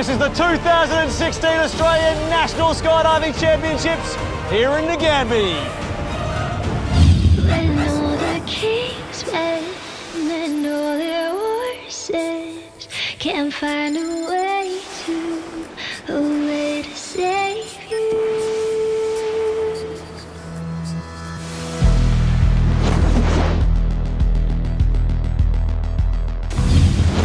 This is the 2016 Australian National Skydiving Championships here in Ngambie. When all the kings met and all their horses can't find a way to save you.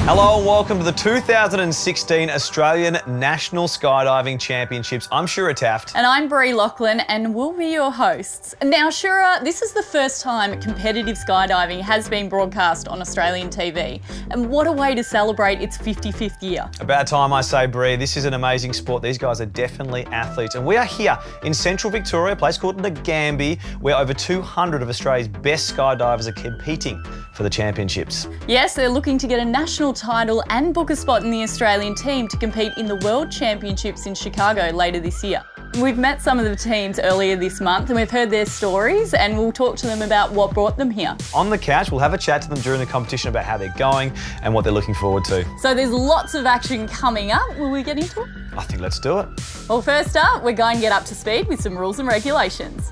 Hello and welcome to the 2016 Australian National Skydiving Championships. I'm Shura Taft. And I'm Bree Lachlan, and we'll be your hosts. Now, Shura, this is the first time competitive skydiving has been broadcast on Australian TV. And what a way to celebrate its 55th year. About time, I say, Bree. This is an amazing sport. These guys are definitely athletes. And we are here in central Victoria, a place called Ngambie, where over 200 of Australia's best skydivers are competing for the championships. Yes, they're looking to get a national title and book a spot in the Australian team to compete in the World Championships in Chicago later this year. We've met some of the teams earlier this month and we've heard their stories, and we'll talk to them about what brought them here. On the couch, we'll have a chat to them during the competition about how they're going and what they're looking forward to. So there's lots of action coming up. Will we get into it? I think let's do it. Well, first up, we're going to get up to speed with some rules and regulations.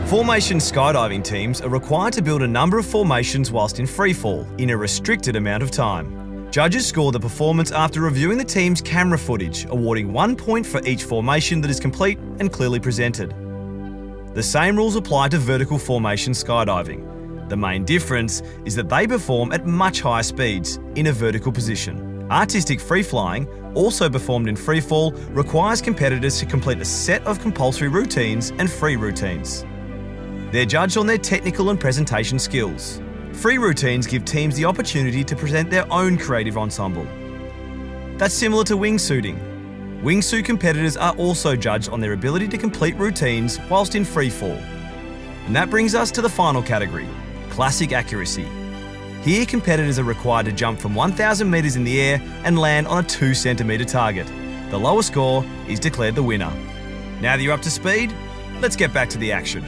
Formation skydiving teams are required to build a number of formations whilst in freefall in a restricted amount of time. Judges score the performance after reviewing the team's camera footage, awarding 1 point for each formation that is complete and clearly presented. The same rules apply to vertical formation skydiving. The main difference is that they perform at much higher speeds in a vertical position. Artistic free flying, also performed in freefall, requires competitors to complete a set of compulsory routines and free routines. They're judged on their technical and presentation skills. Free routines give teams the opportunity to present their own creative ensemble. That's similar to wingsuiting. Wingsuit competitors are also judged on their ability to complete routines whilst in free fall. And that brings us to the final category, classic accuracy. Here, competitors are required to jump from 1,000 metres in the air and land on a 2 centimetre target. The lower score is declared the winner. Now that you're up to speed, let's get back to the action.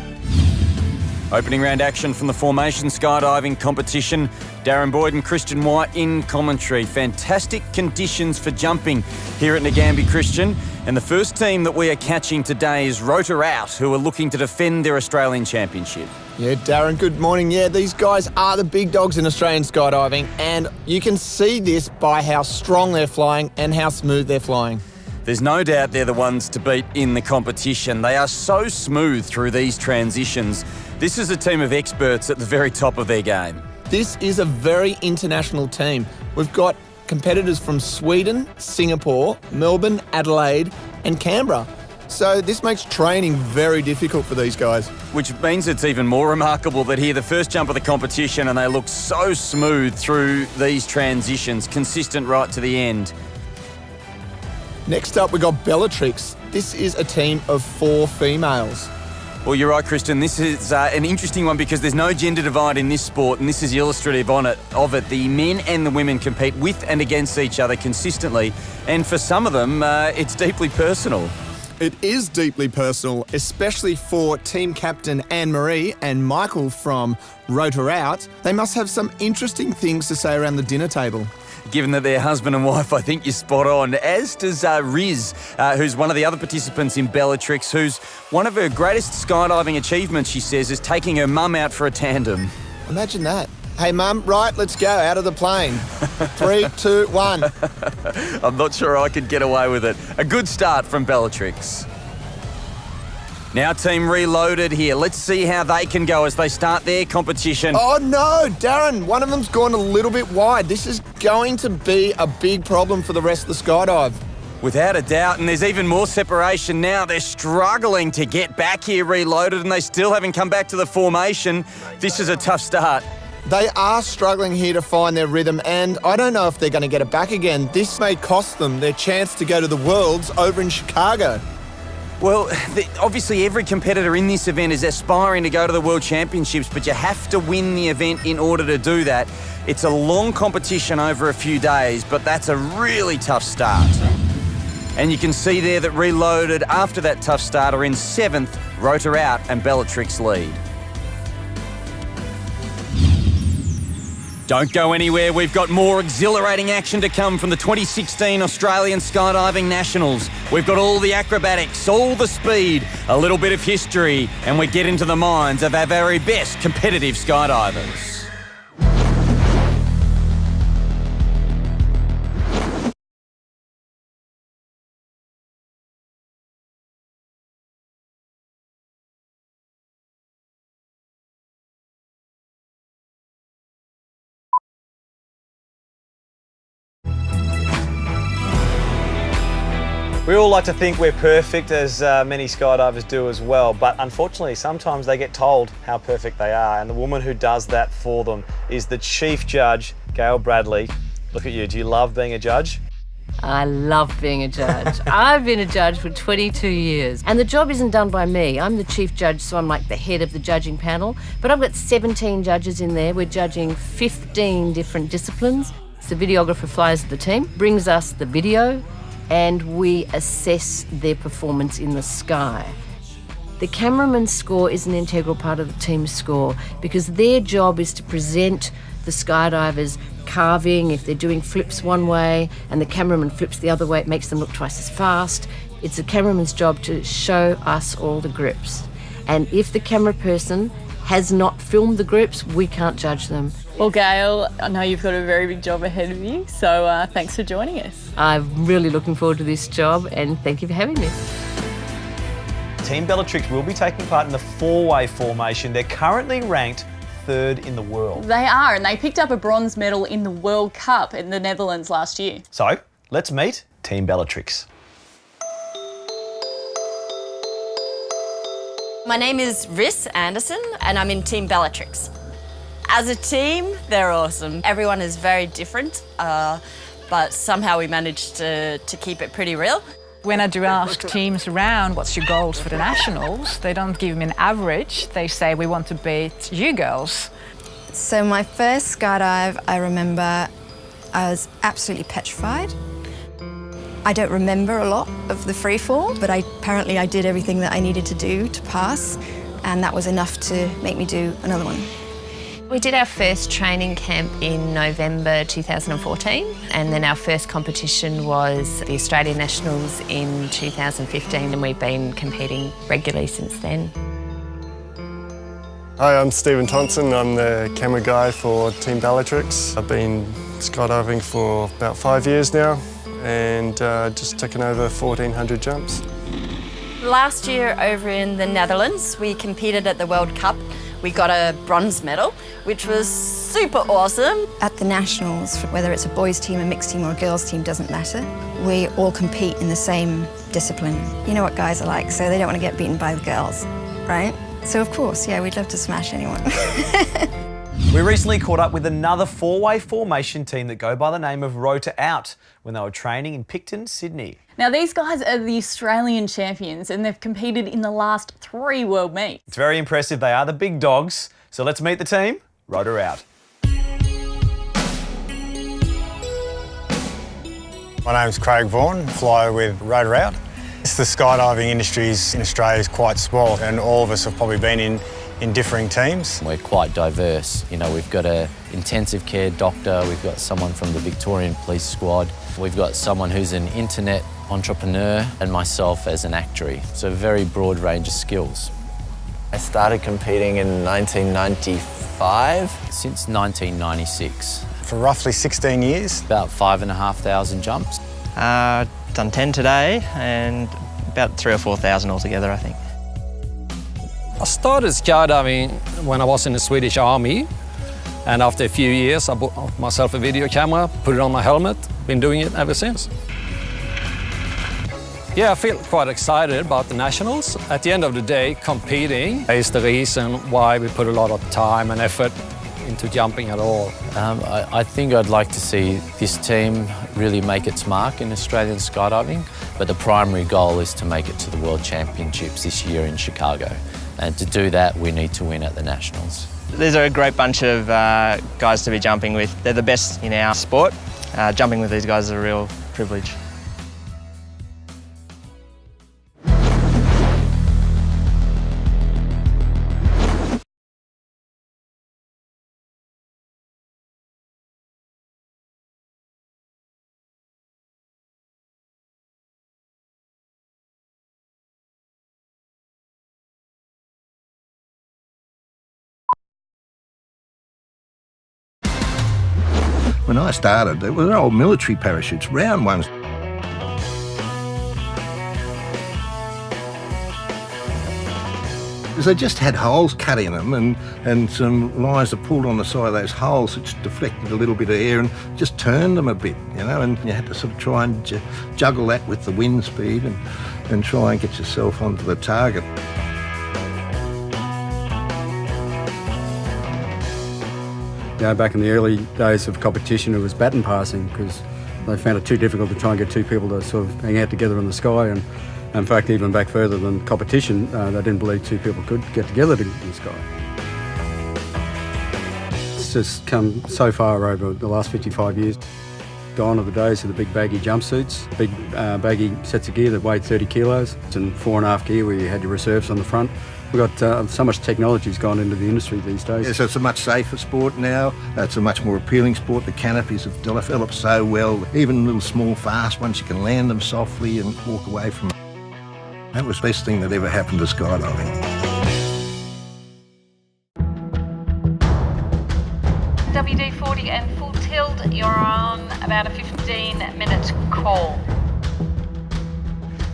Opening round action from the formation skydiving competition. Darren Boyd and Christian White in commentary. Fantastic conditions for jumping here at Ngambie, Christian. And the first team that we are catching today is Rotor Out, who are looking to defend their Australian championship. Yeah, Darren, good morning. Yeah, these guys are the big dogs in Australian skydiving, and you can see this by how strong they're flying and how smooth they're flying. There's no doubt they're the ones to beat in the competition. They are so smooth through these transitions. This is a team of experts at the very top of their game. This is a very international team. We've got competitors from Sweden, Singapore, Melbourne, Adelaide and Canberra. So this makes training very difficult for these guys. Which means it's even more remarkable that here the first jump of the competition and they look so smooth through these transitions, consistent right to the end. Next up, we got Bellatrix. This is a team of 4 females. Well, you're right, Christian. This is an interesting one because there's no gender divide in this sport, and this is illustrative of it. The men and the women compete with and against each other consistently, and for some of them, it's deeply personal. It is deeply personal, especially for team captain Anne-Marie and Michael from Rotor Out. They must have some interesting things to say around the dinner table. Given that they're husband and wife, I think you're spot on, as does Riz, who's one of the other participants in Bellatrix, who's one of her greatest skydiving achievements, she says, is taking her mum out for a tandem. Imagine that. Hey, Mum, right, let's go, out of the plane. 3, 2, 1. I'm not sure I could get away with it. A good start from Bellatrix. Now Team Reloaded here. Let's see how they can go as they start their competition. Oh no, Darren, one of them's gone a little bit wide. This is going to be a big problem for the rest of the skydive. Without a doubt, and there's even more separation now. They're struggling to get back here, Reloaded, and they still haven't come back to the formation. This is a tough start. They are struggling here to find their rhythm, and I don't know if they're going to get it back again. This may cost them their chance to go to the Worlds over in Chicago. Well, obviously every competitor in this event is aspiring to go to the World Championships, but you have to win the event in order to do that. It's a long competition over a few days, but that's a really tough start. And you can see there that Reloaded, after that tough start, are in 7th, Rotor Out and Bellatrix lead. Don't go anywhere, we've got more exhilarating action to come from the 2016 Australian Skydiving Nationals. We've got all the acrobatics, all the speed, a little bit of history, and we get into the minds of our very best competitive skydivers. We all like to think we're perfect, as many skydivers do as well, but unfortunately sometimes they get told how perfect they are, and the woman who does that for them is the chief judge, Gail Bradley. Look at you, do you love being a judge? I love being a judge. I've been a judge for 22 years. And the job isn't done by me. I'm the chief judge, so I'm like the head of the judging panel. But I've got 17 judges in there. We're judging 15 different disciplines. The videographer flies the team, brings us the video, and we assess their performance in the sky. The cameraman's score is an integral part of the team's score because their job is to present the skydivers carving. If they're doing flips one way and the cameraman flips the other way, it makes them look twice as fast. It's the cameraman's job to show us all the grips. And if the camera person has not filmed the grips, we can't judge them. Well, Gail, I know you've got a very big job ahead of you, so thanks for joining us. I'm really looking forward to this job, and thank you for having me. Team Bellatrix will be taking part in the four-way formation. They're currently ranked 3rd in the world. They are, and they picked up a bronze medal in the World Cup in the Netherlands last year. So, let's meet Team Bellatrix. My name is Riss Anderson and I'm in Team Bellatrix. As a team, they're awesome. Everyone is very different, but somehow we managed to keep it pretty real. When I do ask teams around what's your goals for the nationals, they don't give me an average. They say we want to beat you girls. So my first skydive, I remember I was absolutely petrified. I don't remember a lot of the free fall, but apparently I did everything that I needed to do to pass, and that was enough to make me do another one. We did our first training camp in November 2014, and then our first competition was the Australian Nationals in 2015, and we've been competing regularly since then. Hi, I'm Stephen Thompson. I'm the camera guy for Team Bellatrix. I've been skydiving for about 5 years now and just taken over 1,400 jumps. Last year over in the Netherlands, we competed at the World Cup. We got a bronze medal, which was super awesome. At the Nationals, whether it's a boys team, a mixed team or a girls team, doesn't matter. We all compete in the same discipline. You know what guys are like, so they don't want to get beaten by the girls, right? So of course, yeah, we'd love to smash anyone. We recently caught up with another four-way formation team that go by the name of Rota Out when they were training in Picton, Sydney. Now, these guys are the Australian champions and they've competed in the last 3 world meets. It's very impressive. They are the big dogs. So let's meet the team. Rota Out. My name's Craig Vaughan, fly with Rota Out. The skydiving industry in Australia is quite small and all of us have probably been in differing teams. We're quite diverse. You know, we've got an intensive care doctor, we've got someone from the Victorian Police Squad, we've got someone who's an internet entrepreneur, and myself as an actuary. So a very broad range of skills. I started competing in 1995. Since 1996. For roughly 16 years. About 5,500 jumps. Done 10 today and about 3,000 or 4,000 altogether, I think. I started skydiving when I was in the Swedish Army, and after a few years I bought myself a video camera, put it on my helmet, been doing it ever since. Yeah, I feel quite excited about the Nationals. At the end of the day, competing is the reason why we put a lot of time and effort into jumping at all. I think I'd like to see this team really make its mark in Australian skydiving, but the primary goal is to make it to the World Championships this year in Chicago. And to do that, we need to win at the Nationals. These are a great bunch of guys to be jumping with. They're the best in our sport. Jumping with these guys is a real privilege. When I started, they were old military parachutes, round ones. Because they just had holes cut in them and some lines that pulled on the side of those holes which deflected a little bit of air and just turned them a bit, you know, and you had to sort of try and juggle that with the wind speed and try and get yourself onto the target. You know, back in the early days of competition, it was baton passing because they found it too difficult to try and get two people to sort of hang out together in the sky. And in fact, even back further than competition, they didn't believe two people could get together in the sky. It's just come so far over the last 55 years. Gone are the days of the big baggy jumpsuits, big baggy sets of gear that weighed 30 kilos, and 4.5 gear where you had your reserves on the front. We've got so much technology's gone into the industry these days. Yeah, so it's a much safer sport now. It's a much more appealing sport. The canopies have developed so well. Even little small fast ones, you can land them softly and walk away from them. That was the best thing that ever happened to skydiving. WD-40 and full tilt, you're on about a 15-minute call.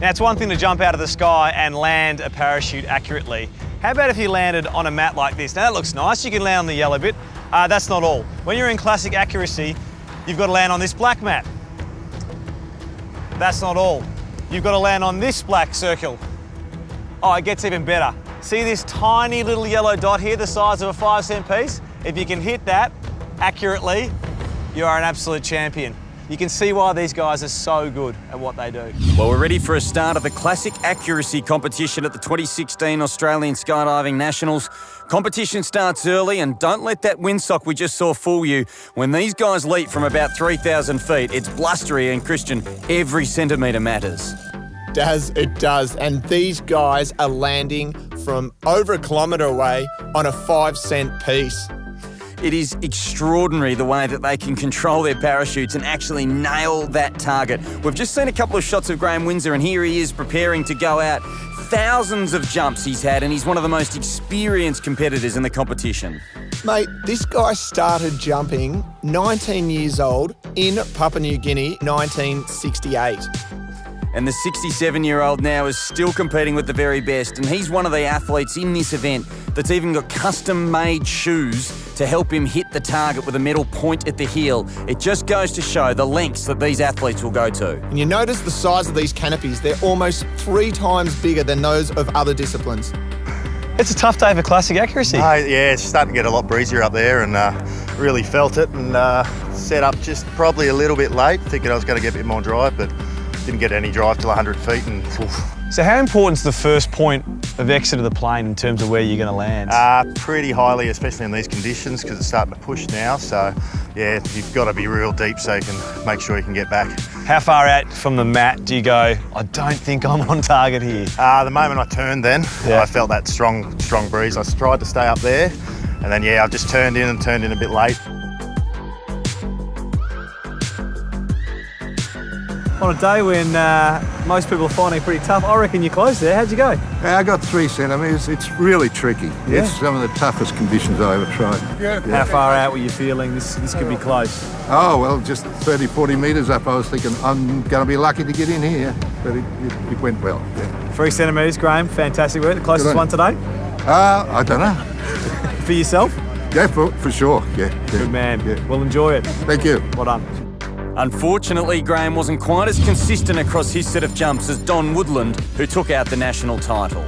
Now, it's one thing to jump out of the sky and land a parachute accurately. How about if you landed on a mat like this? Now, that looks nice. You can land on the yellow bit. That's not all. When you're in classic accuracy, you've got to land on this black mat. That's not all. You've got to land on this black circle. Oh, it gets even better. See this tiny little yellow dot here, the size of a 5-cent piece? If you can hit that accurately, you are an absolute champion. You can see why these guys are so good at what they do. Well, we're ready for a start of the classic accuracy competition at the 2016 Australian Skydiving Nationals. Competition starts early, and don't let that windsock we just saw fool you. When these guys leap from about 3,000 feet, it's blustery, and Christian, every centimetre matters. It does. And these guys are landing from over a kilometre away on a 5-cent piece. It is extraordinary the way that they can control their parachutes and actually nail that target. We've just seen a couple of shots of Graham Windsor, and here he is preparing to go out. Thousands of jumps he's had, and he's one of the most experienced competitors in the competition. Mate, this guy started jumping 19 years old in Papua New Guinea, 1968. And the 67-year-old now is still competing with the very best, and he's one of the athletes in this event that's even got custom-made shoes to help him hit the target with a metal point at the heel. It just goes to show the lengths that these athletes will go to. And you notice the size of these canopies. They're almost 3 times bigger than those of other disciplines. It's a tough day for classic accuracy. Yeah, it's starting to get a lot breezier up there, and really felt it, and set up just probably a little bit late, thinking I was going to get a bit more drive, but didn't get any drive till 100 feet. And So how important is the first point of exit of the plane in terms of where you're going to land? Pretty highly, especially in these conditions, because it's starting to push now. So yeah, you've got to be real deep so you can make sure you can get back. How far out from the mat do you go, I don't think I'm on target here? The moment I turned then, I felt that strong breeze. I tried to stay up there, and then I just turned in a bit late. On a day when most people are finding it pretty tough, I reckon you're close there. How'd you go? I got 3 centimetres. It's really tricky. Yeah. It's some of the toughest conditions I ever tried. How far out were you feeling? This could be close. Oh, well, just 30, 40 metres up, I was thinking, I'm going to be lucky to get in here. But it went well. Yeah. 3 centimetres, Graham. Fantastic work. The closest one today? I don't know. For yourself? Yeah, for sure. Yeah. Good man. Yeah. Well, enjoy it. Thank you. Well done. Unfortunately, Graham wasn't quite as consistent across his set of jumps as Don Woodland, who took out the national title.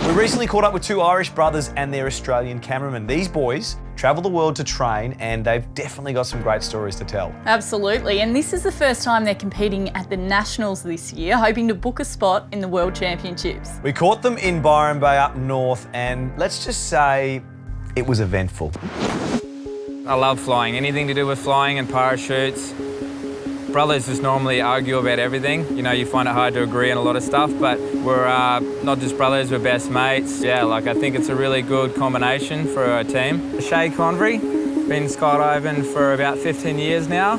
We recently caught up with 2 Irish brothers and their Australian cameraman. These boys travel the world to train, and they've definitely got some great stories to tell. Absolutely, and this is the first time they're competing at the Nationals this year, hoping to book a spot in the World Championships. We caught them in Byron Bay up north, and let's just say it was eventful. I love flying, anything to do with flying and parachutes. Brothers just normally argue about everything. You know, you find it hard to agree on a lot of stuff, but we're not just brothers, we're best mates. Yeah, I think it's a really good combination for a team. Shay Convery, been skydiving for about 15 years now.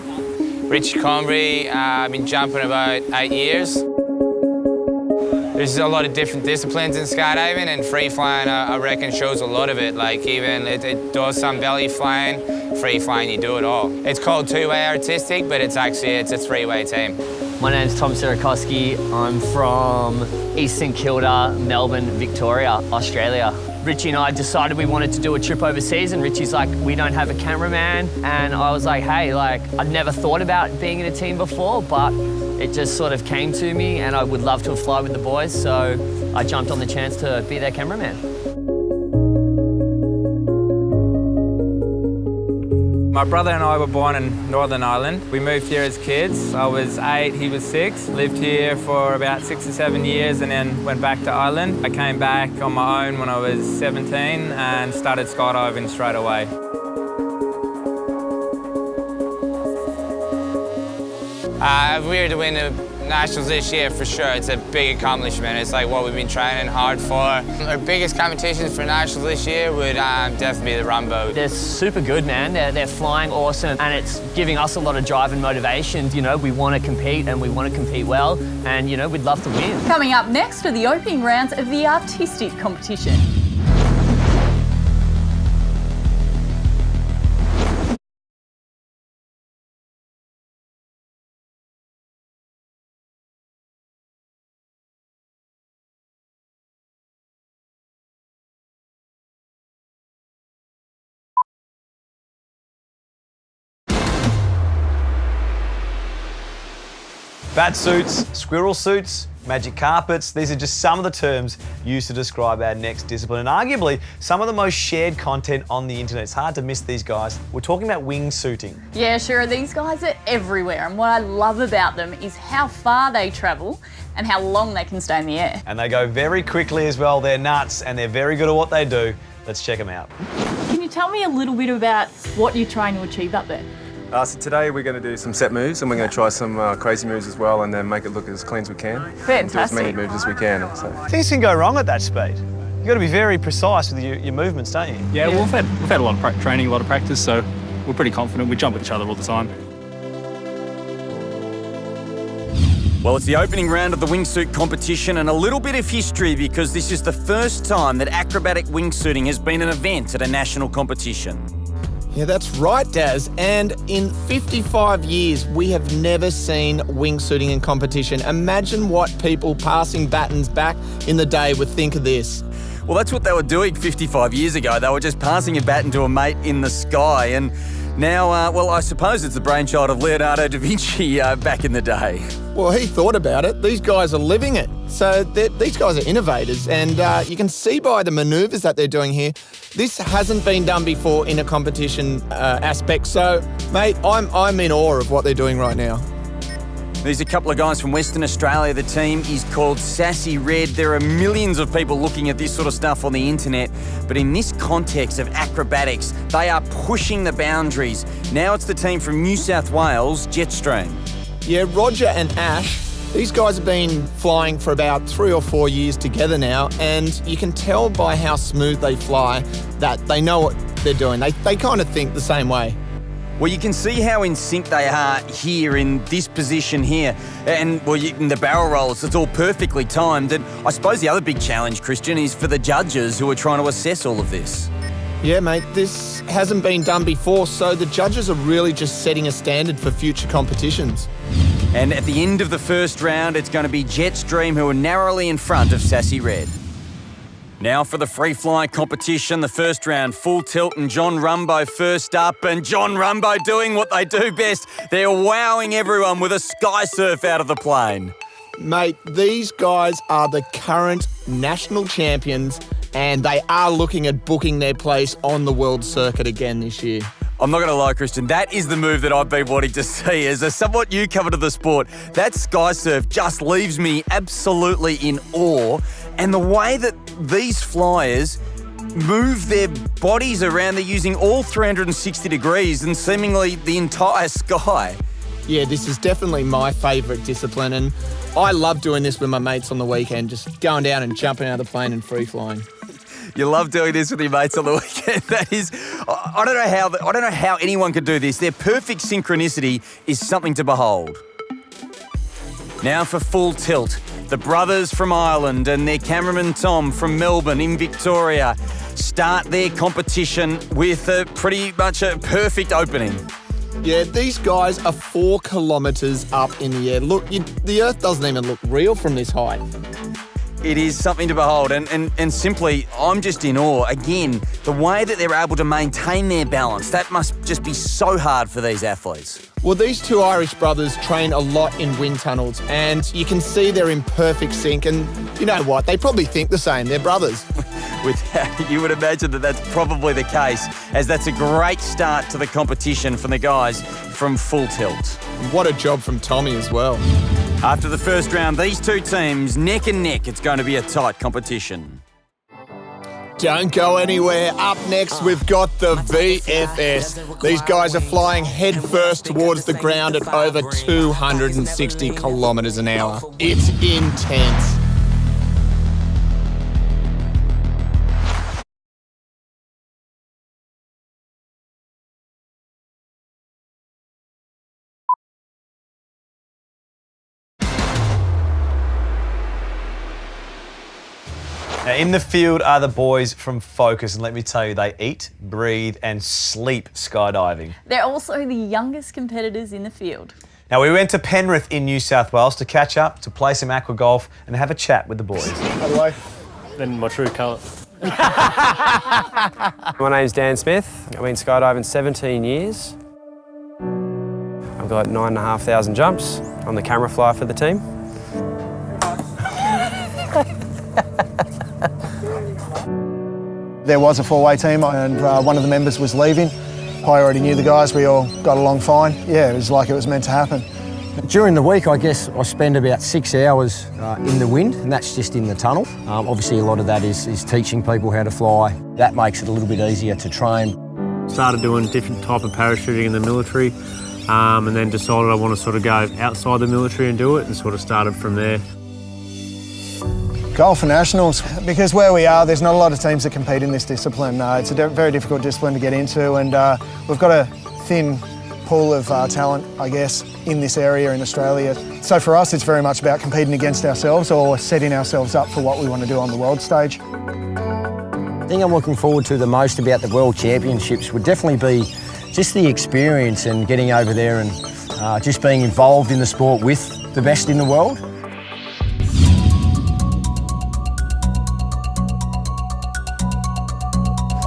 Rich Convery, I've been jumping about 8 years. There's a lot of different disciplines in skydiving, and free flying, I reckon, shows a lot of it. Like, even it does some belly flying, free flying, you do it all. It's called two-way artistic, but it's actually, it's a three-way team. My name's Tom Sirakoski. I'm from East St Kilda, Melbourne, Victoria, Australia. Richie and I decided we wanted to do a trip overseas, and Richie's like, we don't have a cameraman. And I was like, hey, like, I'd never thought about being in a team before, but it just sort of came to me, and I would love to fly with the boys, so I jumped on the chance to be their cameraman. My brother and I were born in Northern Ireland. We moved here as kids. I was 8, he was 6. Lived here for about 6 or 7 years and then went back to Ireland. I came back on my own when I was 17 and started skydiving straight away. We were to win the Nationals this year for sure. It's a big accomplishment. It's like what we've been training hard for. Our biggest competitions for Nationals this year would definitely be the Rumbo. They're super good, man. They're flying awesome, and it's giving us a lot of drive and motivation. You know, we want to compete, and we want to compete well, and, you know, we'd love to win. Coming up next are the opening rounds of the artistic competition. Bat suits, squirrel suits, magic carpets, these are just some of the terms used to describe our next discipline, and arguably some of the most shared content on the internet. It's hard to miss these guys. We're talking about wingsuiting. Yeah, sure, these guys are everywhere, and what I love about them is how far they travel and how long they can stay in the air. And they go very quickly as well. They're nuts and they're very good at what they do. Let's check them out. Can you tell me a little bit about what you're trying to achieve up there? So today we're going to do some set moves, and we're going to try some crazy moves as well, and then make it look as clean as we can. Fantastic. Do as many moves as we can. So. Things can go wrong at that speed. You've got to be very precise with your movements, don't you? Yeah, well, we've had a lot of training, a lot of practice, so we're pretty confident. We jump with each other all the time. Well, it's the opening round of the wingsuit competition, and a little bit of history because this is the first time that acrobatic wingsuiting has been an event at a national competition. Yeah, that's right, Daz. And in 55 years, we have never seen wingsuiting in competition. Imagine what people passing batons back in the day would think of this. Well, that's what they were doing 55 years ago. They were just passing a baton to a mate in the sky. And now, well, I suppose it's the brainchild of Leonardo da Vinci back in the day. Well, he thought about it. These guys are living it. So these guys are innovators, and you can see by the manoeuvres that they're doing here, this hasn't been done before in a competition aspect. So, mate, I'm in awe of what they're doing right now. There's a couple of guys from Western Australia. The team is called Sassy Red. There are millions of people looking at this sort of stuff on the internet, but in this context of acrobatics, they are pushing the boundaries. Now it's the team from New South Wales, Jetstream. Yeah, Roger and Ash, these guys have been flying for about 3 or 4 years together now, and you can tell by how smooth they fly that they know what they're doing. They kind of think the same way. Well, you can see how in sync they are here in this position here. And, well, in the barrel rolls, it's all perfectly timed. And I suppose the other big challenge, Christian, is for the judges who are trying to assess all of this. Yeah, mate, this hasn't been done before, so the judges are really just setting a standard for future competitions. And at the end of the first round, it's going to be Jetstream who are narrowly in front of Sassy Red. Now for the free flying competition, the first round, Full Tilt and John Rumbo first up, and John Rumbo doing what they do best. They're wowing everyone with a sky surf out of the plane. Mate, these guys are the current national champions, and they are looking at booking their place on the world circuit again this year. I'm not going to lie, Christian, that is the move that I've been wanting to see. As a somewhat newcomer to the sport, that sky surf just leaves me absolutely in awe. And the way that these flyers move their bodies around, they're using all 360 degrees and seemingly the entire sky. Yeah, this is definitely my favourite discipline, and I love doing this with my mates on the weekend, just going down and jumping out of the plane and free flying. You love doing this with your mates on the weekend. That is, I don't know how anyone could do this. Their perfect synchronicity is something to behold. Now for Full Tilt. The brothers from Ireland and their cameraman Tom from Melbourne in Victoria start their competition with pretty much a perfect opening. Yeah, these guys are 4 kilometres up in the air. Look, the Earth doesn't even look real from this height. It is something to behold, and simply, I'm just in awe. Again, the way that they're able to maintain their balance, that must just be so hard for these athletes. Well, these 2 Irish brothers train a lot in wind tunnels, and you can see they're in perfect sync, and you know what? They probably think the same. They're brothers. You would imagine that that's probably the case, as that's a great start to the competition from the guys from Full Tilt. What a job from Tommy as well. After the first round, these 2 teams neck and neck. It's going to be a tight competition. Don't go anywhere. Up next, we've got the VFS. These guys are flying head first towards the ground at over 260 kilometres an hour. It's intense. Now, in the field are the boys from Focus, and let me tell you, they eat, breathe and sleep skydiving. They're also the youngest competitors in the field. Now, we went to Penrith in New South Wales to catch up, to play some aqua golf and have a chat with the boys. By the way, then my true colour. My name's Dan Smith. I've been skydiving 17 years. I've got 9,500 jumps. I'm the camera flyer for the team. There was a 4-way team and one of the members was leaving. I already knew the guys, we all got along fine. Yeah, it was like it was meant to happen. During the week, I guess I spend about 6 hours in the wind, and that's just in the tunnel. Obviously, a lot of that is teaching people how to fly. That makes it a little bit easier to train. Started doing different type of parachuting in the military, and then decided I want to sort of go outside the military and do it, and sort of started from there. Goal for nationals, because where we are, there's not a lot of teams that compete in this discipline. It's a very difficult discipline to get into, and we've got a thin pool of talent, I guess, in this area in Australia. So for us, it's very much about competing against ourselves or setting ourselves up for what we want to do on the world stage. The thing I'm looking forward to the most about the World Championships would definitely be just the experience and getting over there and just being involved in the sport with the best in the world.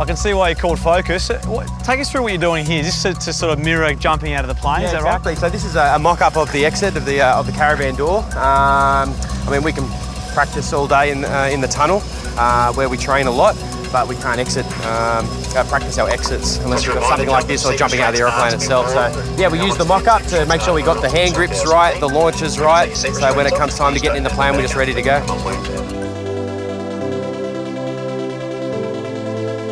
I can see why you're called Focus. Take us through what you're doing here. Is this to sort of mirror jumping out of the plane, is that exactly. right? So this is a mock-up of the exit of the caravan door. I mean, we can practice all day in the tunnel where we train a lot, but we can't practice our exits unless we've got something like this or jumping out of the aeroplane itself. So yeah, we use the mock-up to make sure we got the hand grips right, the launches right, so when it comes time to get in the plane, we're just ready to go.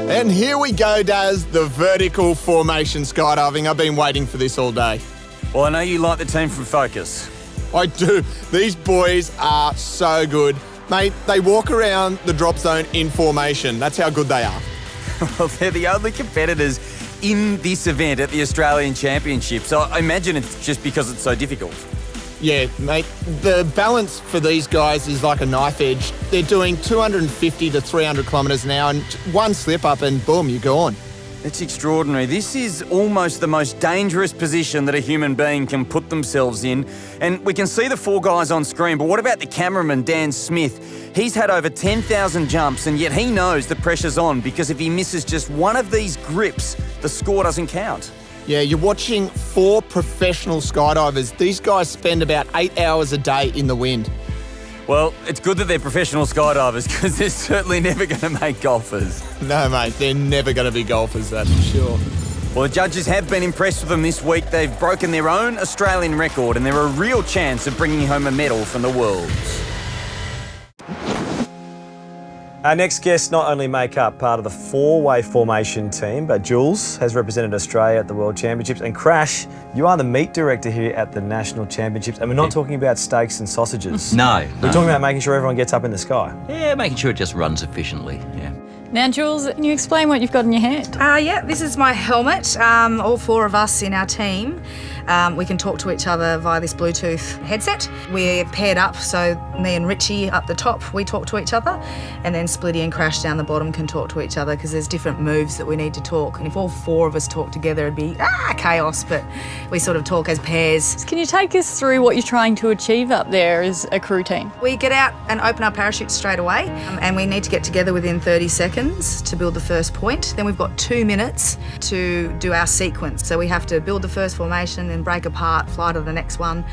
And here we go, Daz, the vertical formation skydiving. I've been waiting for this all day. Well, I know you like the team from Focus. I do. These boys are so good. Mate, they walk around the drop zone in formation. That's how good they are. Well, they're the only competitors in this event at the Australian Championships. So I imagine it's just because it's so difficult. Yeah, mate, the balance for these guys is like a knife edge. They're doing 250 to 300 kilometres an hour, and one slip up and boom, you're gone. It's extraordinary. This is almost the most dangerous position that a human being can put themselves in. And we can see the 4 guys on screen, but what about the cameraman, Dan Smith? He's had over 10,000 jumps, and yet he knows the pressure's on, because if he misses just one of these grips, the score doesn't count. Yeah, you're watching 4 professional skydivers. These guys spend about 8 hours a day in the wind. Well, it's good that they're professional skydivers, because they're certainly never going to make golfers. No, mate, they're never going to be golfers, that's for sure. Well, the judges have been impressed with them this week. They've broken their own Australian record, and they're a real chance of bringing home a medal from the Worlds. Our next guests not only make up part of the 4-way formation team, but Jules has represented Australia at the World Championships, and Crash, you are the meat director here at the National Championships, and we're not talking about steaks and sausages. No. We're talking about making sure everyone gets up in the sky. Yeah, making sure it just runs efficiently, yeah. Now, Jules, can you explain what you've got in your hand? Yeah, this is my helmet, all 4 of us in our team. We can talk to each other via this Bluetooth headset. We're paired up, so me and Richie up the top, we talk to each other, and then Splitty and Crash down the bottom can talk to each other because there's different moves that we need to talk. And if all four of us talk together, it'd be chaos, but we sort of talk as pairs. Can you take us through what you're trying to achieve up there as a crew team? We get out and open our parachutes straight away, and we need to get together within 30 seconds to build the first point. Then we've got 2 minutes to do our sequence. So we have to build the first formation, then break apart, fly to the next one.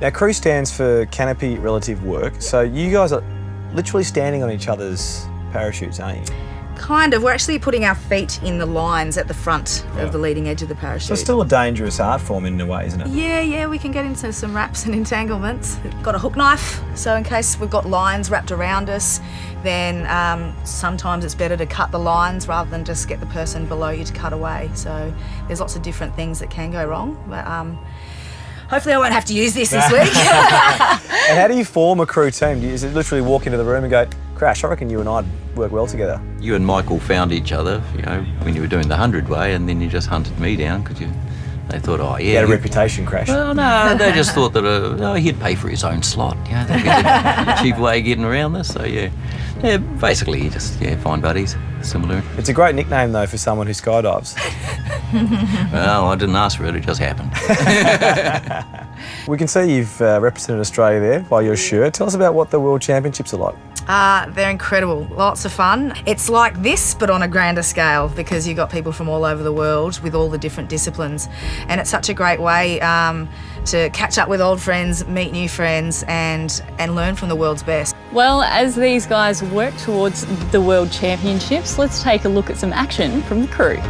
Now, crew stands for Canopy Relative Work, so you guys are literally standing on each other's parachutes, aren't you? Kind of. We're actually putting our feet in the lines at the front of the leading edge of the parachute. So it's still a dangerous art form in a way, isn't it? Yeah, we can get into some wraps and entanglements. Got a hook knife, so in case we've got lines wrapped around us, then sometimes it's better to cut the lines rather than just get the person below you to cut away. So there's lots of different things that can go wrong, but hopefully I won't have to use this week. And how do you form a crew team? Is it literally walk into the room and go, Crash, I reckon you and I'd work well together? You and Michael found each other, when you were doing the 100 way, and then you just hunted me down because they thought, oh yeah. You had a reputation, Crash. Well, no, they just thought that he'd pay for his own slot. That'd be the cheap way of getting around this. So yeah, basically you just find buddies, similar. It's a great nickname though for someone who skydives. Well, I didn't ask for it; it just happened. We can see you've represented Australia there by your shirt. Tell us about what the World Championships are like. They're incredible, lots of fun. It's like this, but on a grander scale because you've got people from all over the world with all the different disciplines. And it's such a great way to catch up with old friends, meet new friends, and learn from the world's best. Well, as these guys work towards the World Championships, let's take a look at some action from the crew.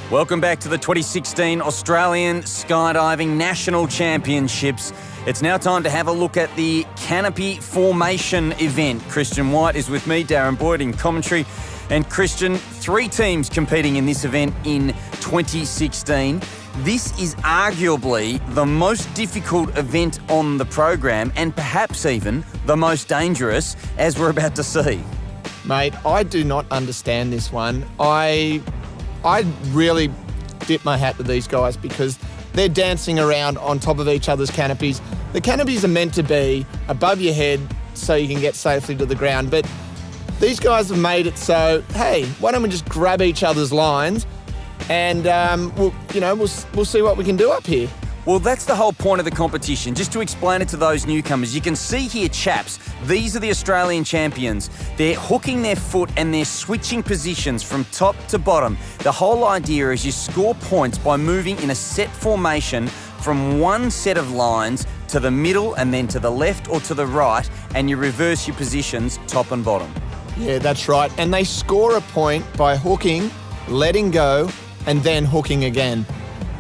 Welcome back to the 2016 Australian Skydiving National Championships. It's now time to have a look at the Canopy Formation event. Christian White is with me, Darren Boyd in commentary. And Christian, 3 teams competing in this event in 2016. This is arguably the most difficult event on the program and perhaps even the most dangerous, as we're about to see. Mate, I do not understand this one. I really dip my hat to these guys because they're dancing around on top of each other's canopies. The canopies are meant to be above your head so you can get safely to the ground, but these guys have made it so, hey, why don't we just grab each other's lines and we'll see what we can do up here. Well, that's the whole point of the competition. Just to explain it to those newcomers, you can see here, chaps, these are the Australian champions. They're hooking their foot and they're switching positions from top to bottom. The whole idea is you score points by moving in a set formation from one set of lines to the middle and then to the left or to the right, and you reverse your positions top and bottom. Yeah, that's right. And they score a point by hooking, letting go, and then hooking again.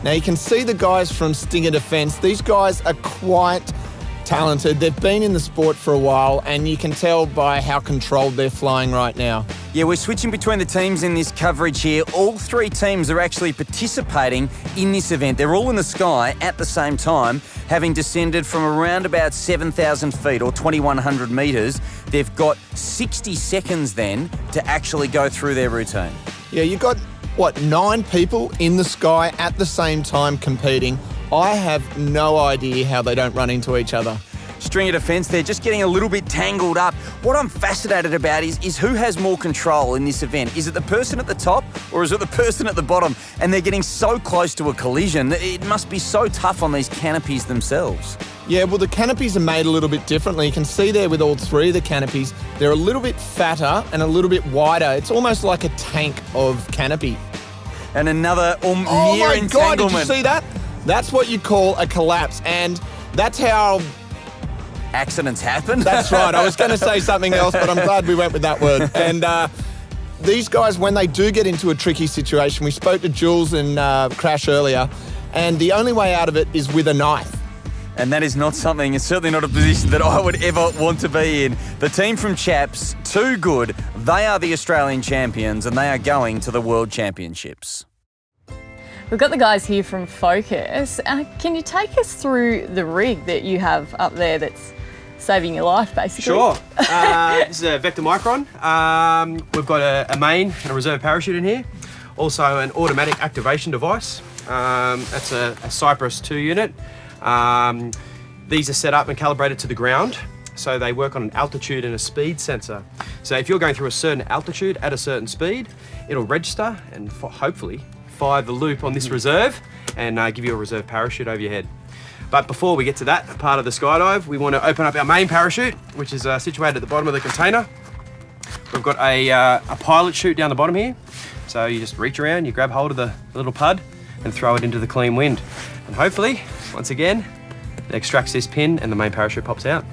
Now you can see the guys from Stinger Defence. These guys are quite talented. They've been in the sport for a while and you can tell by how controlled they're flying right now. Yeah, we're switching between the teams in this coverage here. All 3 teams are actually participating in this event. They're all in the sky at the same time, having descended from around about 7,000 feet or 2,100 metres. They've got 60 seconds then to actually go through their routine. Yeah, you've got 9 people in the sky at the same time competing. I have no idea how they don't run into each other. Stringer Defence, they're just getting a little bit tangled up. What I'm fascinated about is who has more control in this event. Is it the person at the top or is it the person at the bottom? And they're getting so close to a collision. It must be so tough on these canopies themselves. Yeah, well, the canopies are made a little bit differently. You can see there with all 3 of the canopies, they're a little bit fatter and a little bit wider. It's almost like a tank of canopy. And another near entanglement. Oh my God, did you see that? That's what you call a collapse, and that's how accidents happen. That's right. I was going to say something else, but I'm glad we went with that word. And these guys, when they do get into a tricky situation, we spoke to Jules and Crash earlier, and the only way out of it is with a knife. And that is not something, it's certainly not a position that I would ever want to be in. The team from Chaps, too good. They are the Australian champions and they are going to the World Championships. We've got the guys here from Focus. Can you take us through the rig that you have up there that's saving your life, basically? Sure. This is a Vector Micron. We've got a main and a reserve parachute in here. Also an automatic activation device. That's a Cypress 2 unit. These are set up and calibrated to the ground, so they work on an altitude and a speed sensor. So if you're going through a certain altitude at a certain speed, it'll register and hopefully fire the loop on this reserve and give you a reserve parachute over your head. But before we get to that part of the skydive, we want to open up our main parachute, which is situated at the bottom of the container. We've got a pilot chute down the bottom here. So you just reach around, you grab hold of the little pud and throw it into the clean wind. And hopefully, once again, it extracts this pin and the main parachute pops out.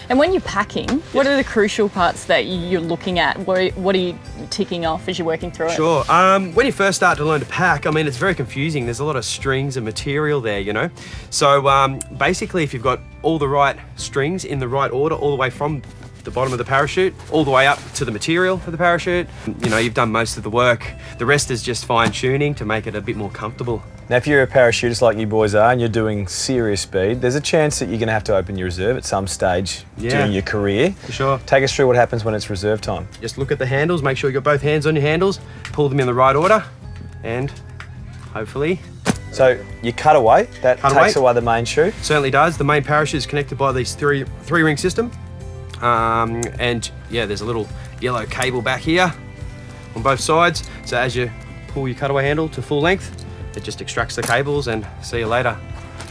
And when you're packing, what are the crucial parts that you're looking at? What are you ticking off as you're working through it? Sure. When you first start to learn to pack, I mean, it's very confusing. There's a lot of strings and material there, you know. So basically, if you've got all the right strings in the right order, all the way from the bottom of the parachute, all the way up to the material for the parachute, you know, you've done most of the work. The rest is just fine tuning to make it a bit more comfortable. Now, if you're a parachutist like you boys are and you're doing serious speed, there's a chance that you're going to have to open your reserve at some stage during your career. For sure. Take us through what happens when it's reserve time. Just look at the handles, make sure you've got both hands on your handles, pull them in the right order, and hopefully... So you cut away, that takes away the main chute? Certainly does. The main parachute is connected by these three-ring system. And yeah, there's a little yellow cable back here on both sides. So as you pull your cutaway handle to full length, it just extracts the cables and see you later.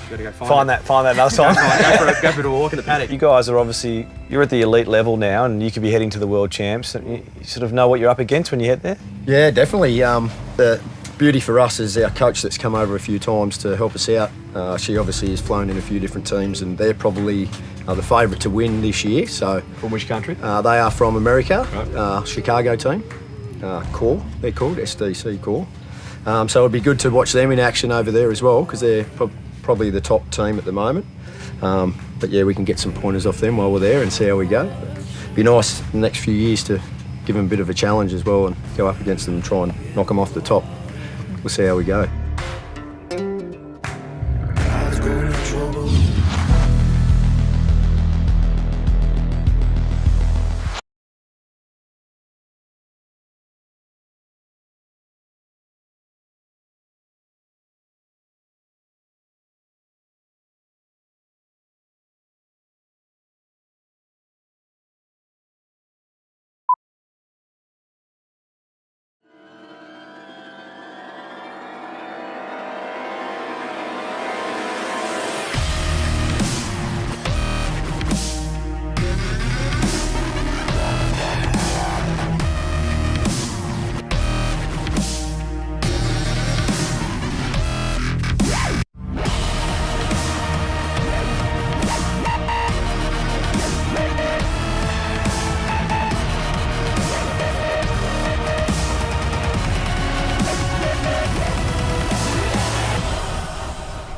You gotta go find that another time. Go for a walk in the paddock. You guys are obviously, you're at the elite level now and you could be heading to the World Champs. You sort of know what you're up against when you head there? Yeah, definitely. The beauty for us is our coach that's come over a few times to help us out. She obviously has flown in a few different teams and they're probably the favourite to win this year. So from which country? They are from America, right. Chicago team, Core, they're called, SDC Core. So it'd be good to watch them in action over there as well because they're probably the top team at the moment. But yeah, we can get some pointers off them while we're there and see how we go. It'd be nice in the next few years to give them a bit of a challenge as well and go up against them and try and knock them off the top. We'll see how we go.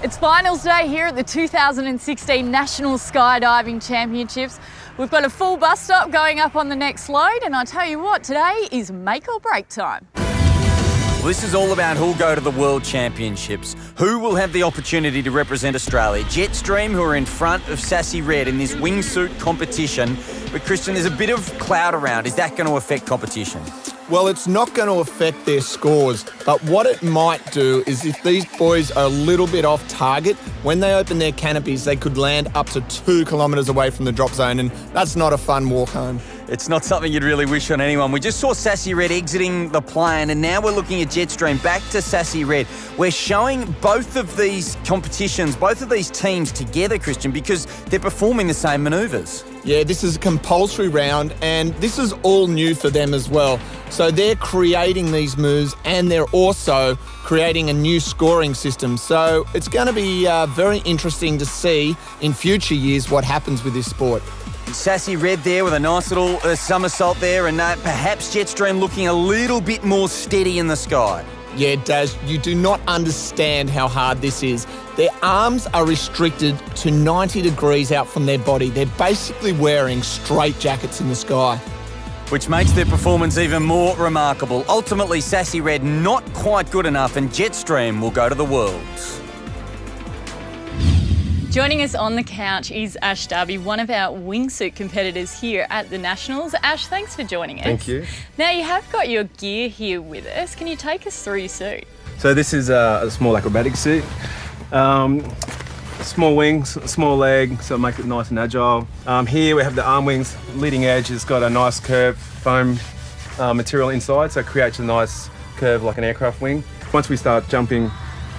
It's finals day here at the 2016 National Skydiving Championships. We've got a full bus stop going up on the next load, and I tell you what, today is make or break time. Well, this is all about who'll go to the World Championships, who will have the opportunity to represent Australia. Jetstream, who are in front of Sassy Red in this wingsuit competition. But Christian, there's a bit of cloud around. Is that going to affect competition? Well, it's not going to affect their scores, but what it might do is if these boys are a little bit off target, when they open their canopies, they could land up to 2 kilometres away from the drop zone, and that's not a fun walk home. It's not something you'd really wish on anyone. We just saw Sassy Red exiting the plane, and now we're looking at Jetstream. Back to Sassy Red. We're showing both of these competitions, both of these teams together, Christian, because they're performing the same manoeuvres. Yeah, this is a compulsory round, and this is all new for them as well. So they're creating these moves, and they're also creating a new scoring system. So it's going to be very interesting to see in future years what happens with this sport. Sassy Red there with a nice little somersault there, and perhaps Jetstream looking a little bit more steady in the sky. Yeah, Daz, you do not understand how hard this is. Their arms are restricted to 90 degrees out from their body. They're basically wearing straight jackets in the sky. Which makes their performance even more remarkable. Ultimately, Sassy Red not quite good enough, and Jetstream will go to the Worlds. Joining us on the couch is Ash Darby, one of our wingsuit competitors here at the Nationals. Ash, thanks for joining us. Thank you. Now, you have got your gear here with us. Can you take us through your suit? So this is a small acrobatic suit. Small wings, small leg, so it makes it nice and agile. Here we have the arm wings. Leading edge has got a nice curved foam material inside, so it creates a nice curve like an aircraft wing. Once we start jumping,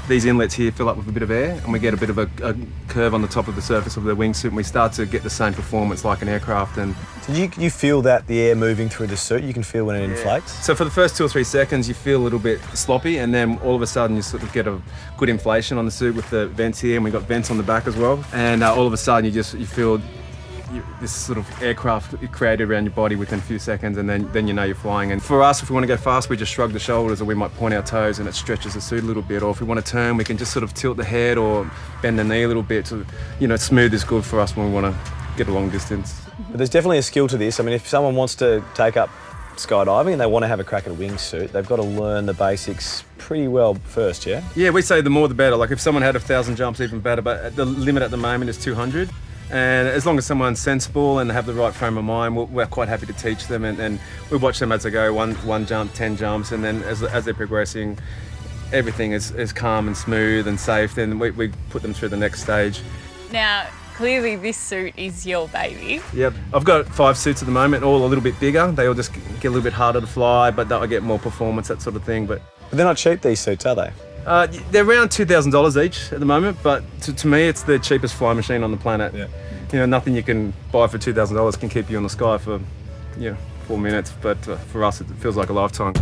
these inlets here fill up with a bit of air, and we get a bit of a curve on the top of the surface of the wingsuit, and we start to get the same performance like an aircraft. And so you feel that the air moving through the suit? You can feel when it inflates? So for the first 2 or 3 seconds, you feel a little bit sloppy, and then all of a sudden you sort of get a good inflation on the suit with the vents here, and we've got vents on the back as well. And all of a sudden you feel this sort of aircraft created around your body within a few seconds, and then you know you're flying. And for us, if we want to go fast, we just shrug the shoulders, or we might point our toes and it stretches the suit a little bit. Or if we want to turn, we can just sort of tilt the head or bend the knee a little bit. To, smooth is good for us when we want to get a long distance. But there's definitely a skill to this. I mean, if someone wants to take up skydiving and they want to have a crack at a wingsuit, they've got to learn the basics pretty well first, yeah? Yeah, we say the more the better. Like if someone had 1,000 jumps, even better, but the limit at the moment is 200. And as long as someone's sensible and have the right frame of mind, we're quite happy to teach them. And we watch them as they go, one jump, 10 jumps, and then as they're progressing, everything is calm and smooth and safe. Then we put them through the next stage. Now, clearly this suit is your baby. Yep, I've got 5 suits at the moment, all a little bit bigger. They all just get a little bit harder to fly, but they'll get more performance, that sort of thing. But they're not cheap, these suits, are they? They're around $2,000 each at the moment, but to me, it's the cheapest flying machine on the planet. Yeah. Nothing you can buy for $2,000 can keep you in the sky for 4 minutes, but for us, it feels like a lifetime.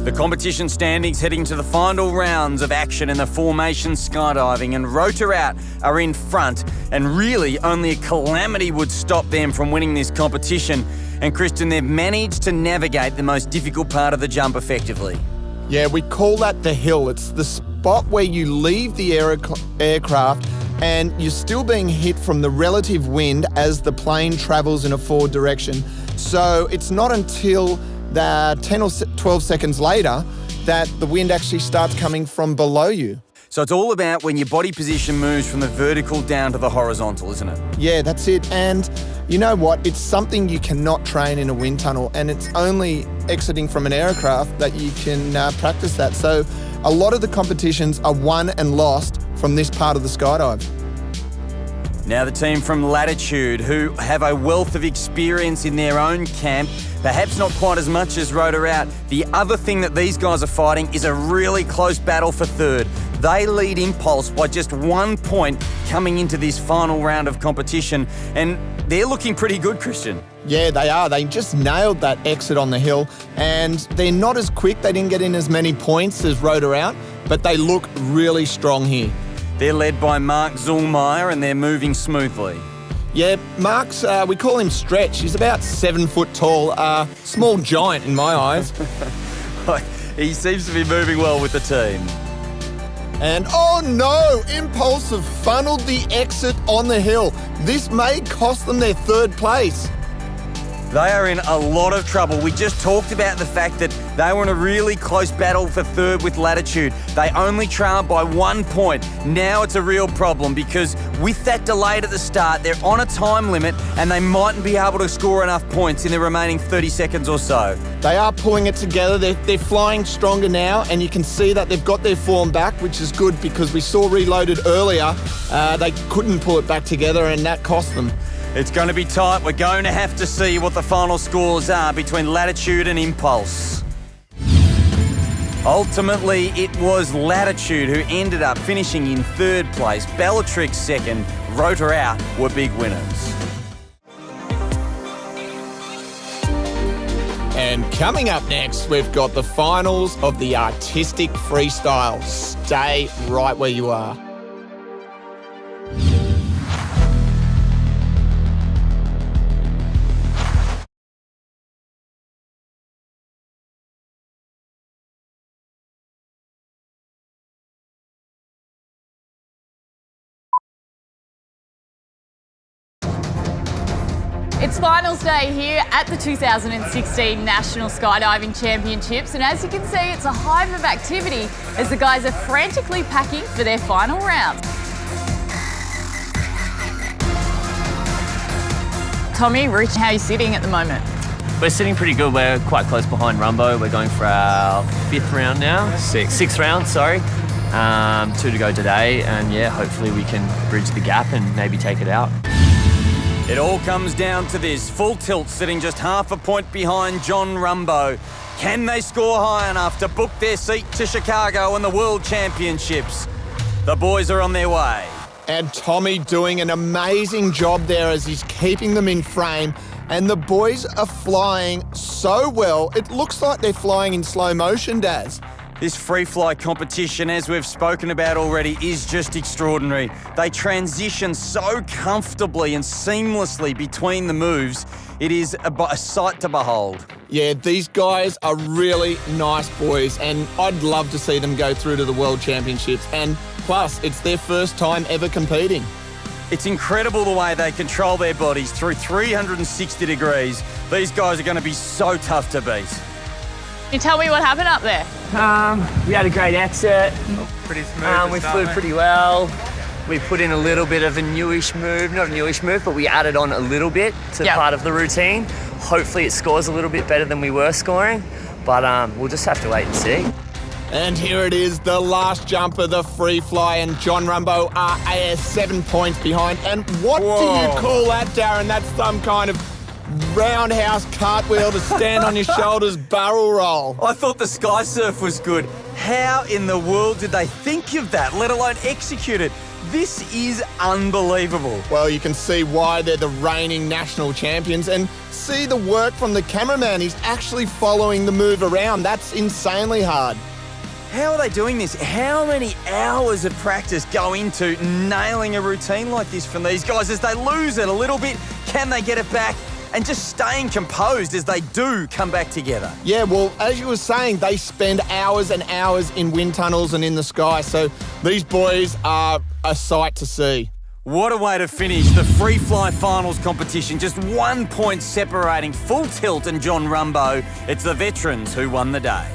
The competition standings heading to the final rounds of action in the formation skydiving, and Rotor Out are in front, and really only a calamity would stop them from winning this competition. And Christian, they've managed to navigate the most difficult part of the jump effectively. Yeah, we call that the hill. It's the spot where you leave the aircraft and you're still being hit from the relative wind as the plane travels in a forward direction. So it's not until 10 or 12 seconds later that the wind actually starts coming from below you. So it's all about when your body position moves from the vertical down to the horizontal, isn't it? Yeah, that's it. And you know what? It's something you cannot train in a wind tunnel, and it's only exiting from an aircraft that you can practice that. So a lot of the competitions are won and lost from this part of the skydive. Now the team from Latitude, who have a wealth of experience in their own camp, perhaps not quite as much as Rotor Out. The other thing that these guys are fighting is a really close battle for third. They lead Impulse by just 1 point coming into this final round of competition, and they're looking pretty good, Christian. Yeah, they are. They just nailed that exit on the hill, and they're not as quick. They didn't get in as many points as Rotor Out, but they look really strong here. They're led by Mark Zulmeyer, and they're moving smoothly. Yeah, Mark's, we call him Stretch. He's about 7 foot tall, small giant in my eyes. He seems to be moving well with the team. And oh no, Impulse have funneled the exit on the hill. This may cost them their 3rd place. They are in a lot of trouble. We just talked about the fact that they were in a really close battle for third with Latitude. They only trailed by 1 point. Now it's a real problem because with that delayed at the start, they're on a time limit and they mightn't be able to score enough points in the remaining 30 seconds or so. They are pulling it together. They're flying stronger now, and you can see that they've got their form back, which is good because we saw Reloaded earlier. They couldn't pull it back together and that cost them. It's going to be tight. We're going to have to see what the final scores are between Latitude and Impulse. Ultimately, it was Latitude who ended up finishing in 3rd place. Bellatrix 2nd, Rotor Out were big winners. And coming up next, we've got the finals of the artistic freestyle. Stay right where you are. It's finals day here at the 2016 National Skydiving Championships, and as you can see, it's a hive of activity as the guys are frantically packing for their final round. Tommy, Rich, how are you sitting at the moment? We're sitting pretty good. We're quite close behind Rumbo. We're going for our 5th round now. Sixth round, sorry. 2 to go today, and yeah, hopefully we can bridge the gap and maybe take it out. It all comes down to this. Full Tilt sitting just half a point behind John Rumbo. Can they score high enough to book their seat to Chicago and the World Championships? The boys are on their way. And Tommy doing an amazing job there as he's keeping them in frame. And the boys are flying so well, it looks like they're flying in slow motion, Daz. This free fly competition, as we've spoken about already, is just extraordinary. They transition so comfortably and seamlessly between the moves. It is a sight to behold. Yeah, these guys are really nice boys, and I'd love to see them go through to the World Championships. And plus, it's their first time ever competing. It's incredible the way they control their bodies through 360 degrees. These guys are going to be so tough to beat. Can you tell me what happened up there? We had a great exit. Pretty smooth. We flew pretty well. We put in a little bit of a newish move, not a newish move, but we added on a little bit to part of the routine. Hopefully it scores a little bit better than we were scoring, but we'll just have to wait and see. And here it is, the last jump of the free fly, and John Rumbo are 7 points behind. And what do you call that, Darren? That's some kind of roundhouse cartwheel to stand on your shoulders barrel roll. I thought the sky surf was good. How in the world did they think of that, let alone execute it? This is unbelievable. Well, you can see why they're the reigning national champions, and see the work from the cameraman. He's actually following the move around. That's insanely hard. How are they doing this? How many hours of practice go into nailing a routine like this from these guys? As they lose it a little bit, can they get it back? And just staying composed as they do come back together. Yeah, well, as you were saying, they spend hours and hours in wind tunnels and in the sky, so these boys are a sight to see. What a way to finish the free fly finals competition. Just 1 point separating Full Tilt and John Rumbo. It's the veterans who won the day.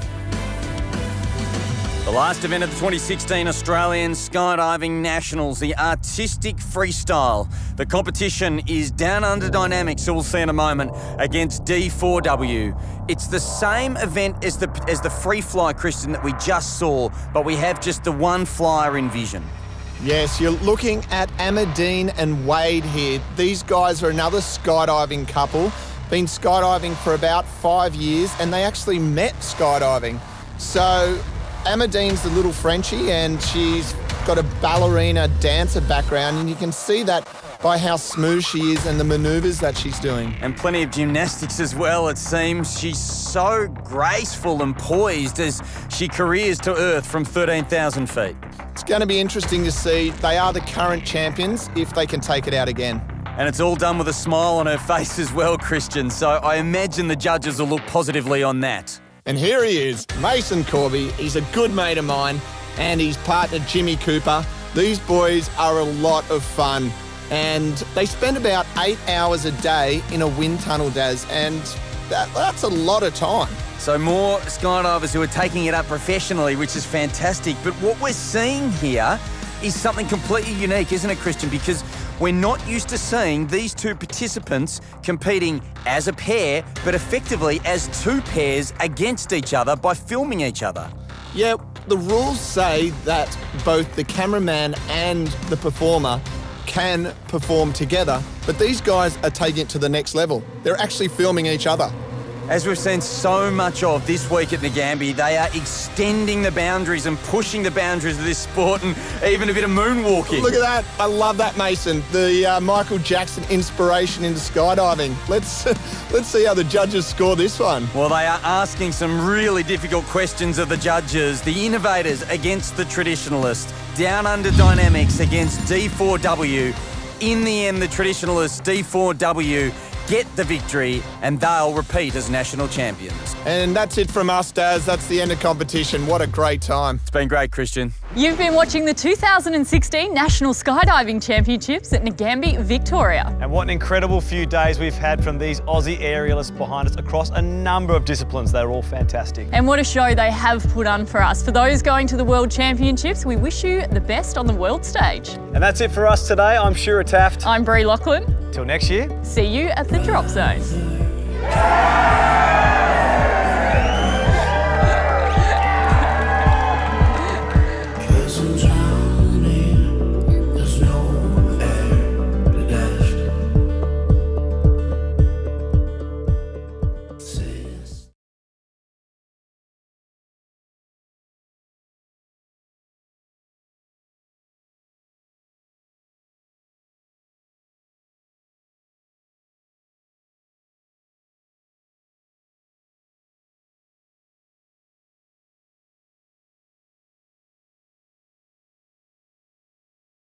The last event of the 2016 Australian Skydiving Nationals, the artistic freestyle. The competition is down under dynamics, so we'll see in a moment, against D4W. It's the same event as the free fly, Kristen, that we just saw, but we have just the one flyer in vision. Yes, you're looking at Amadine and Wade here. These guys are another skydiving couple, been skydiving for about 5 years, and they actually met skydiving. So Amadine's the little Frenchie, and she's got a ballerina dancer background, and you can see that by how smooth she is and the manoeuvres that she's doing. And plenty of gymnastics as well, it seems. She's so graceful and poised as she careers to earth from 13,000 feet. It's going to be interesting to see. They are the current champions if they can take it out again. And it's all done with a smile on her face as well, Christian, so I imagine the judges will look positively on that. And here he is, Mason Corby. He's a good mate of mine, and his partner Jimmy Cooper. These boys are a lot of fun, and they spend about 8 hours a day in a wind tunnel, Daz, and that's a lot of time. So more skydivers who are taking it up professionally, which is fantastic. But what we're seeing here is something completely unique, isn't it, Christian? Because we're not used to seeing these two participants competing as a pair, but effectively as two pairs against each other by filming each other. Yeah, the rules say that both the cameraman and the performer can perform together, but these guys are taking it to the next level. They're actually filming each other. as we've seen so much of this week at Ngambie, they are extending the boundaries and pushing the boundaries of this sport, and even a bit of moonwalking. Look at that. I love that, Mason. The Michael Jackson inspiration into skydiving. Let's see how the judges score this one. Well, they are asking some really difficult questions of the judges. The innovators against the traditionalists. Down under dynamics against D4W. In the end, the traditionalists, D4W, get the victory, and they'll repeat as national champions. And that's it from us, Daz. That's the end of competition. What a great time. It's been great, Christian. You've been watching the 2016 National Skydiving Championships at Ngambie, Victoria. And what an incredible few days we've had from these Aussie aerialists behind us across a number of disciplines. They're all fantastic. And what a show they have put on for us. For those going to the World Championships, we wish you the best on the world stage. And that's it for us today. I'm Shura Taft. I'm Brie Lachlan. Till next year. See you at the drop zone.